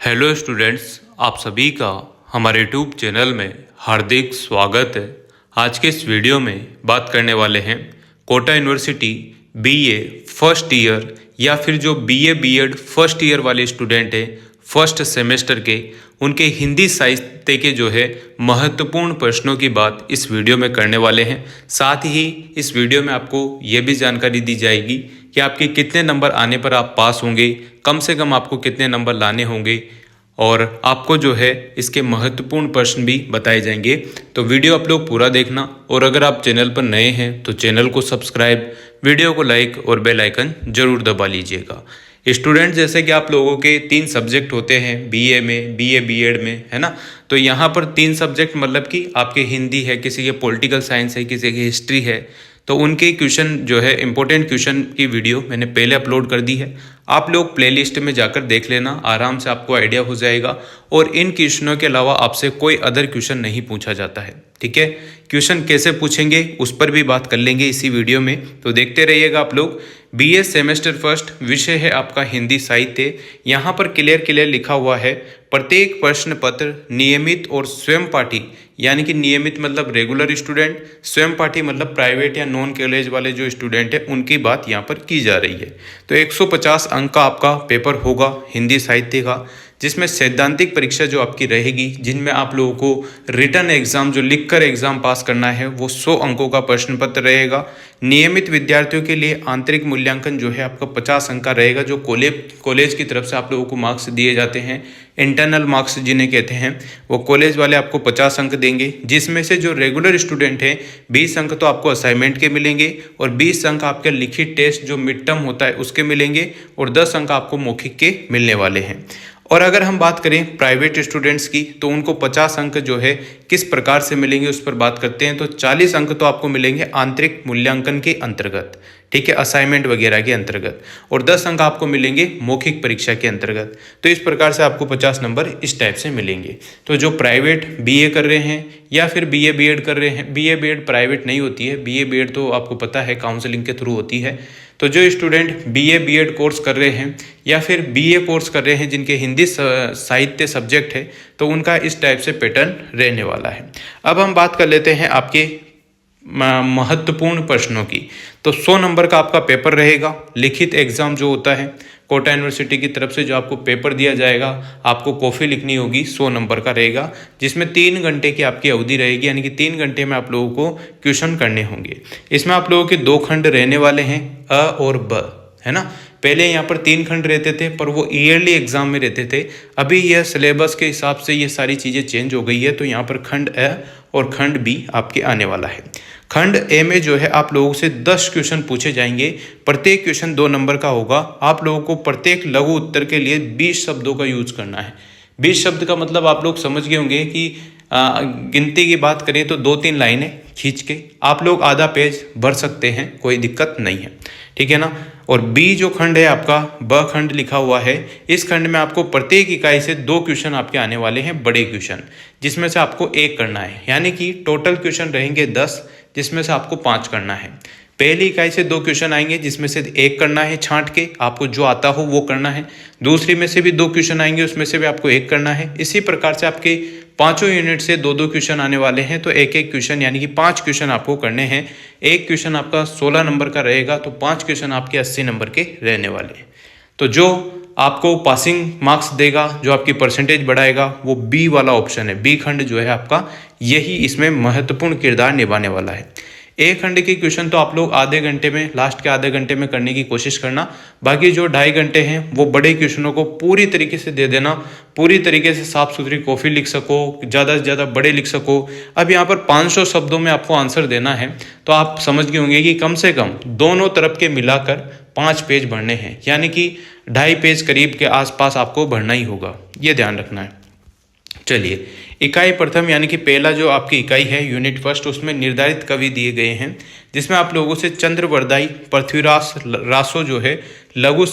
Hello students, आप सभी का हमारे यूट्यूब चैनल में हार्दिक स्वागत है। आज के इस वीडियो में बात करने वाले हैं Kota university BA first year या फिर जो बीए बीएड फर्स्ट ईयर वाले स्टूडेंट हैं फर्स्ट सेमेस्टर के, उनके हिंदी साहित्य के जो है महत्वपूर्ण प्रश्नों की बात इस वीडियो में करने वाले हैं। साथ ही इस वीडियो में आपको ये भी जानकारी दी जाएगी कि आपके कितने नंबर आने पर आप पास होंगे, कम से कम आपको कितने नंबर लाने होंगे और आपको जो है इसके महत्वपूर्ण प्रश्न भी बताए जाएंगे। तो वीडियो आप लोग पूरा देखना और अगर आप चैनल पर नए हैं तो चैनल को सब्सक्राइब, वीडियो को लाइक और बेल आइकन जरूर दबा लीजिएगा। स्टूडेंट, जैसे कि आप लोगों के 3 सब्जेक्ट होते हैं बीए में, बीए बीएड में, है ना। तो यहाँ पर 3 सब्जेक्ट मतलब कि आपके हिंदी है, किसी के पॉलिटिकल साइंस है, किसी की हिस्ट्री है। तो उनके क्वेश्चन जो है इंपॉर्टेंट क्वेश्चन की वीडियो मैंने पहले अपलोड कर दी है। आप लोग प्लेलिस्ट में जाकर देख लेना, आराम से आपको आइडिया हो जाएगा। और इन क्वेश्चनों के अलावा आपसे कोई अदर क्वेश्चन नहीं पूछा जाता है, ठीक है। क्वेश्चन कैसे पूछेंगे उस पर भी बात कर लेंगे इसी वीडियो में, तो देखते रहिएगा आप लोग। बीए सेमेस्टर फर्स्ट, विषय है आपका हिंदी साहित्य। यहाँ पर क्लियर लिखा हुआ है, प्रत्येक प्रश्न पत्र नियमित और स्वयं पाठी, यानी कि नियमित मतलब रेगुलर स्टूडेंट, स्वयं पाठी मतलब प्राइवेट या नॉन कॉलेज वाले जो स्टूडेंट है उनकी बात यहाँ पर की जा रही है। तो 150 अंक का आपका पेपर होगा हिंदी साहित्य का, जिसमें सैद्धांतिक परीक्षा जो आपकी रहेगी, जिनमें आप लोगों को रिटन एग्जाम जो लिखकर एग्जाम पास करना है वो 100 अंकों का प्रश्न पत्र रहेगा। नियमित विद्यार्थियों के लिए आंतरिक मूल्यांकन जो है आपका 50 अंक का रहेगा, जो कॉलेज की तरफ से आप लोगों को मार्क्स दिए जाते हैं। इंटरनल मार्क्स जिन्हें कहते हैं, वो कॉलेज वाले आपको 50 अंक देंगे, जिसमें से जो रेगुलर स्टूडेंट हैं 20 अंक तो आपको असाइनमेंट के मिलेंगे और 20 अंक आपके लिखित टेस्ट जो मिड टर्म होता है उसके मिलेंगे और 10 अंक आपको मौखिक के मिलने वाले हैं। और अगर हम बात करें प्राइवेट स्टूडेंट्स की, तो उनको 50 अंक जो है किस प्रकार से मिलेंगे उस पर बात करते हैं। तो 40 अंक तो आपको मिलेंगे आंतरिक मूल्यांकन के अंतर्गत, ठीक है, असाइनमेंट वगैरह के अंतर्गत, और 10 अंक आपको मिलेंगे मौखिक परीक्षा के अंतर्गत। तो इस प्रकार से आपको 50 नंबर इस टाइप से मिलेंगे। तो जो प्राइवेट बीए कर रहे हैं या फिर बीए बीएड कर रहे हैं, बीए बीएड प्राइवेट नहीं होती है, बीए बीएड तो आपको पता है काउंसलिंग के थ्रू होती है। तो जो स्टूडेंट बीए बीएड कोर्स कर रहे हैं या फिर बीए कोर्स कर रहे हैं जिनके हिंदी साहित्य सब्जेक्ट है, तो उनका इस टाइप से पैटर्न रहने वाला है। अब हम बात कर लेते हैं आपके महत्वपूर्ण प्रश्नों की। तो 100 नंबर का आपका पेपर रहेगा, लिखित एग्जाम जो होता है कोटा यूनिवर्सिटी की तरफ से जो आपको पेपर दिया जाएगा, आपको कॉपी लिखनी होगी, 100 नंबर का रहेगा, जिसमें 3 घंटे की आपकी अवधि रहेगी, यानी कि 3 घंटे में आप लोगों को क्वेश्चन करने होंगे। इसमें आप लोगों के 2 खंड रहने वाले हैं, अ और ब, है ना। पहले यहाँ पर 3 खंड रहते थे पर वो ईयरली एग्जाम में रहते थे। अभी यह सिलेबस के हिसाब से ये सारी चीज़ें चेंज हो गई है, तो यहाँ पर खंड अ और खंड बी आपके आने वाला है। खंड ए में जो है आप लोगों से 10 क्वेश्चन पूछे जाएंगे, प्रत्येक क्वेश्चन 2 नंबर का होगा। आप लोगों को प्रत्येक लघु उत्तर के लिए 20 शब्दों का यूज करना है। 20 शब्द का मतलब आप लोग समझ गए होंगे कि गिनती की बात करें तो 2-3 लाइनें खींच के आप लोग आधा पेज भर सकते हैं, कोई दिक्कत नहीं है, ठीक है ना। और बी जो खंड है आपका, ब खंड लिखा हुआ है, इस खंड में आपको प्रत्येक इकाई से 2 क्वेश्चन आपके आने वाले हैं, बड़े क्वेश्चन, जिसमें से आपको 1 करना है, यानी कि टोटल क्वेश्चन रहेंगे 10, जिसमें से आपको 5 करना है। पहली इकाई से 2 क्वेश्चन आएंगे, जिसमें से 1 करना है छांट के, आपको जो आता हो वो करना है। दूसरी में से भी 2 क्वेश्चन आएंगे, उसमें से भी आपको 1 करना है। इसी प्रकार से आपके 5 यूनिट से 2-2 क्वेश्चन आने वाले हैं, तो 1-1 क्वेश्चन, यानी कि 5 क्वेश्चन आपको करने हैं। एक क्वेश्चन आपका 16 नंबर का रहेगा, तो 5 क्वेश्चन आपके 80 नंबर के रहने वाले हैं। तो जो आपको पासिंग मार्क्स देगा, जो आपकी परसेंटेज बढ़ाएगा, वो बी वाला ऑप्शन है। बी खंड जो है आपका, यही इसमें महत्वपूर्ण किरदार निभाने वाला है। ए खंड के क्वेश्चन तो आप लोग आधे घंटे में, लास्ट के आधे घंटे में करने की कोशिश करना। बाकी जो 2.5 घंटे हैं वो बड़े क्वेश्चनों को पूरी तरीके से दे देना, पूरी तरीके से साफ सुथरी कॉपी लिख सको, ज़्यादा से ज़्यादा बड़े लिख सको। अब यहाँ पर 500 शब्दों में आपको आंसर देना है, तो आप समझ गए होंगे कि कम से कम दोनों तरफ के मिलाकर 5 पेज भरने हैं, यानी कि 2.5 पेज करीब के आसपास आपको भरना ही होगा, ये ध्यान रखना है। चलिए, इकाई प्रथम यानी कि पहला जो आपकी इकाई है यूनिट फर्स्ट, उसमें निर्धारित कवि दिए गए हैं, जिसमें आप लोगों से चंद्रवरदाई, पृथ्वीराज रासो जो है, लघु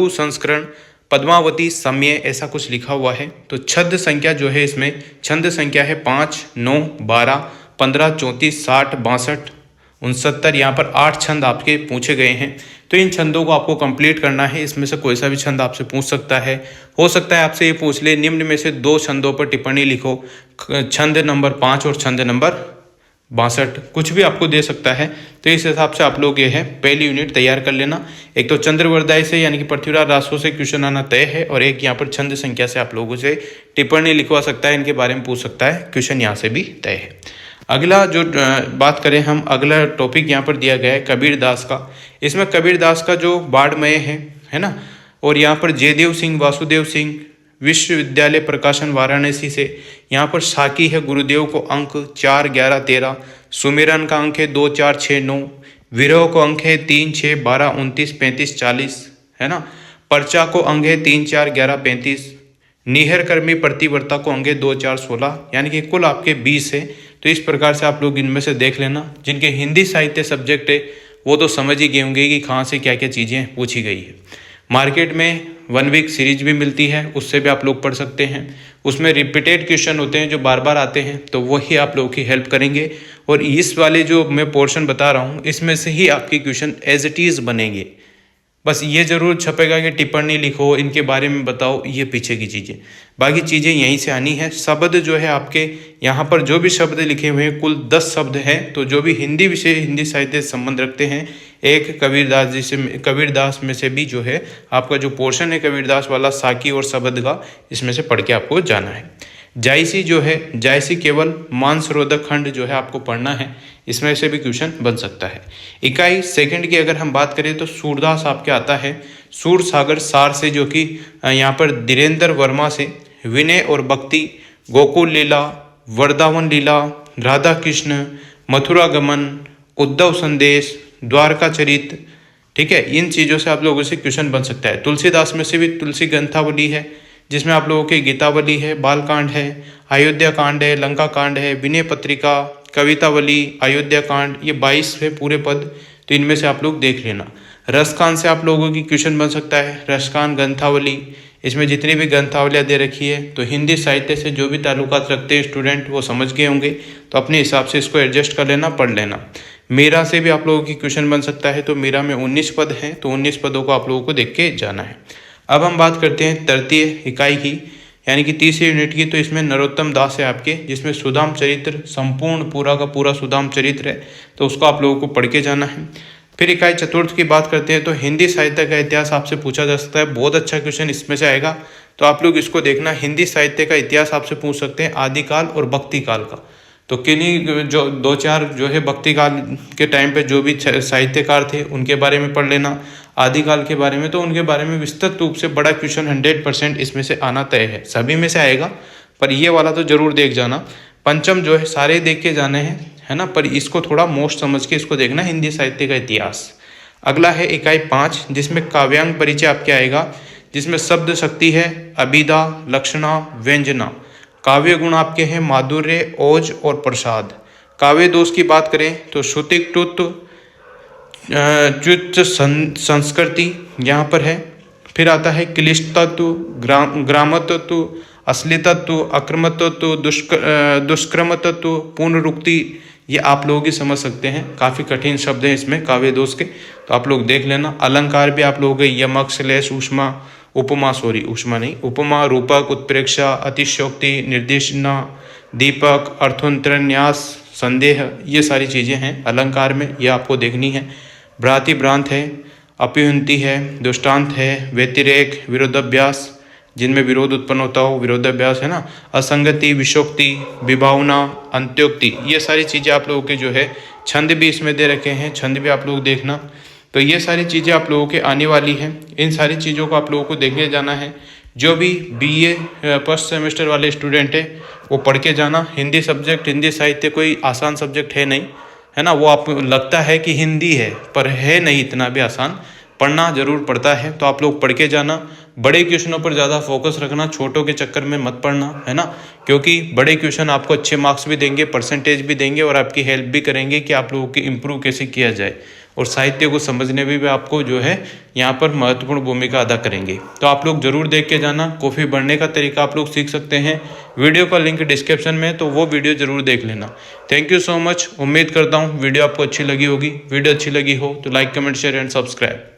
संस्करण, पद्मावती, समय, ऐसा कुछ लिखा हुआ है। तो छंद संख्या जो है, इसमें छंद संख्या है 5, 9, 12, 15, 34, 60, 62 69 यहाँ पर 8 छंद आपके पूछे गए हैं। तो इन छंदों को आपको कंप्लीट करना है। इसमें से कोई सा भी छंद आपसे पूछ सकता है। हो सकता है आपसे ये पूछ ले निम्न में से 2 छंदों पर टिप्पणी लिखो, छंद नंबर 5 और छंद नंबर 62, कुछ भी आपको दे सकता है। तो इस हिसाब से आप लोग ये है पहली यूनिट तैयार कर लेना। एक तो चंद्रवरदाय से यानी कि पृथ्वीराज रासो से क्वेश्चन आना तय है, और एक यहाँ पर छंद संख्या से आप लोगों से टिप्पणी लिखवा सकता है, इनके बारे में पूछ सकता है, क्वेश्चन यहाँ से भी तय है। अगला जो बात करें हम, अगला टॉपिक यहाँ पर दिया गया है कबीरदास का। इसमें कबीरदास का जो बाड़मय है ना, और यहाँ पर जयदेव सिंह वासुदेव सिंह विश्वविद्यालय प्रकाशन वाराणसी से यहाँ पर साकी है गुरुदेव को अंक 4, 11, 13, सुमिरन का अंक है 2, 4, 6, 9, विरह को अंक है 3, 6, 12, 29, 35, 40 है ना, पर्चा को अंक है 3, 4, 11, 35, निहर कर्मी प्रतिवर्ता को अंक है 2, 4, 16, यानी कि कुल आपके 20 है। तो इस प्रकार से आप लोग इनमें से देख लेना। जिनके हिंदी साहित्य सब्जेक्ट है वो तो समझ ही गए होंगे कि कहाँ से क्या क्या चीज़ें पूछी गई है। मार्केट में 1 वीक सीरीज भी मिलती है, उससे भी आप लोग पढ़ सकते हैं। उसमें रिपीटेड क्वेश्चन होते हैं जो बार बार आते हैं, तो वही आप लोगों की हेल्प करेंगे। और इस वाले जो मैं पोर्शन बता रहा हूँ इसमें से ही आपके क्वेश्चन एज इट इज़ बनेंगे। बस ये जरूर छपेगा कि टिप्पणी लिखो, इनके बारे में बताओ, ये पीछे की चीज़ें, बाकी चीज़ें यहीं से आनी है। शब्द जो है आपके यहाँ पर जो भी शब्द लिखे हुए हैं कुल 10 शब्द हैं। तो जो भी हिंदी विषय हिंदी साहित्य से संबंध रखते हैं, एक कबीरदास जी से, कबीरदास में से भी जो है आपका जो पोर्शन है कबीरदास वाला साकी और शब्द का, इसमें से पढ़ के आपको जाना है। जायसी जो है, जायसी केवल मानसरोधक खंड जो है आपको पढ़ना है, इसमें से भी क्वेश्चन बन सकता है। इकाई सेकंड की अगर हम बात करें तो सूरदास आपके आता है सूर सागर सार से, जो कि यहाँ पर धीरेन्द्र वर्मा से, विनय और भक्ति, गोकुल लीला, वृंदावन लीला, राधा कृष्ण, मथुरा गमन, उद्धव संदेश, द्वारका चरित, ठीक है, इन चीज़ों से आप लोगों से क्वेश्चन बन सकता है। तुलसीदास में से भी तुलसी ग्रंथावली है, जिसमें आप लोगों की गीतावली है, बालकांड है, अयोध्या कांड है, लंका कांड है, विनय पत्रिका, कवितावली, अयोध्या कांड, ये 22 है पूरे पद। तो इनमें से आप लोग देख लेना। रसकान से आप लोगों की क्वेश्चन बन सकता है, रसकान ग्रंथावली, इसमें जितनी भी ग्रंथावलियाँ दे रखी है, तो हिंदी साहित्य से जो भी ताल्लुकात रखते हैं स्टूडेंट वो समझ गए होंगे, तो अपने हिसाब से इसको एडजस्ट कर लेना, पढ़ लेना। मीरा से भी आप लोगों की क्वेश्चन बन सकता है, तो मीरा में 19 पद हैं, तो 19 पदों को आप लोगों को देख के जाना है। अब हम बात करते हैं तृतीय इकाई की, यानी कि तीसरी यूनिट की। तो इसमें नरोत्तम दास है आपके, जिसमें सुदाम चरित्र संपूर्ण पूरा का पूरा सुदाम चरित्र है, तो उसको आप लोगों को पढ़ के जाना है। फिर इकाई चतुर्थ की बात करते हैं तो हिंदी साहित्य का इतिहास आपसे पूछा जा सकता है, बहुत अच्छा क्वेश्चन इसमें से आएगा, तो आप लोग इसको देखना। हिंदी साहित्य का इतिहास आपसे पूछ सकते हैं आदिकाल और भक्ति काल का। तो किन्हीं जो 2-4 जो है भक्ति काल के टाइम पे जो भी साहित्यकार थे उनके बारे में पढ़ लेना। आदिकाल के बारे में तो उनके बारे में विस्तृत रूप से बड़ा क्वेश्चन 100% इसमें से आना तय है, सभी में से आएगा, पर ये वाला तो जरूर देख जाना। पंचम जो है सारे देख के जाने हैं, है ना, पर इसको थोड़ा मोस्ट समझ के इसको देखना, हिंदी साहित्य का इतिहास। अगला है इकाई 5, जिसमें काव्यांग परिचय आपके आएगा, जिसमें शब्द शक्ति है, अभिधा, लक्षणा, व्यंजना। काव्य गुण आपके हैं माधुर्य, ओज और प्रसाद। काव्य दोष की बात करें तो श्रुतिक च्युत संस्कृति यहाँ पर है। फिर आता है क्लिष्टत्व, ग्रामतत्व, असली तत्व, अक्रमतत्व, दुष्क्रम तत्व, पुनरुक्ति, ये आप लोग ही समझ सकते हैं, काफ़ी कठिन शब्द हैं इसमें काव्य दोष के, तो आप लोग देख लेना। अलंकार भी आप लोग यमक, श्लेष, उष्मा, उपमा, उष्मा नहीं, उपमा, रूपक, उत्प्रेक्षा, अतिशयोक्ति, निर्देशना, दीपक, अर्थोन्तरन्यास, संदेह, ये सारी चीज़ें हैं अलंकार में, ये आपको देखनी है। भ्रांति भ्रांत है, अपिहुंति है, दृष्टांत है, व्यतिरेक, विरोधाभ्यास, जिनमें विरोध उत्पन्न होता हो, विरोधाभ्यास है ना, असंगति, विषोक्ति, विभावना, अंत्योक्ति, ये सारी चीज़ें आप लोगों के जो है, छंद भी इसमें दे रखे हैं, छंद भी आप लोग देखना। तो ये सारी चीज़ें आप लोगों के आने वाली हैं, इन सारी चीज़ों को आप लोगों को देखने जाना है। जो भी BA फर्स्ट सेमेस्टर वाले स्टूडेंट है वो पढ़ के जाना। हिंदी सब्जेक्ट, हिंदी साहित्य कोई आसान सब्जेक्ट है नहीं, है ना, वो आपको लगता है कि हिंदी है पर है नहीं इतना भी आसान, पढ़ना जरूर पड़ता है, तो आप लोग पढ़ के जाना। बड़े क्वेश्चनों पर ज़्यादा फोकस रखना, छोटों के चक्कर में मत पढ़ना, है ना, क्योंकि बड़े क्वेश्चन आपको अच्छे मार्क्स भी देंगे, परसेंटेज भी देंगे और आपकी हेल्प भी करेंगे कि आप लोगों की इम्प्रूव कैसे किया जाए। और साहित्य को समझने में भी आपको जो है यहाँ पर महत्वपूर्ण भूमिका अदा करेंगे। तो आप लोग जरूर देख के जाना। कॉफ़ी बढ़ने का तरीका आप लोग सीख सकते हैं, वीडियो का लिंक डिस्क्रिप्शन में, तो वो वीडियो जरूर देख लेना। Thank you so much. उम्मीद करता हूँ वीडियो आपको अच्छी लगी होगी। वीडियो अच्छी लगी हो तो like, comment, share and subscribe.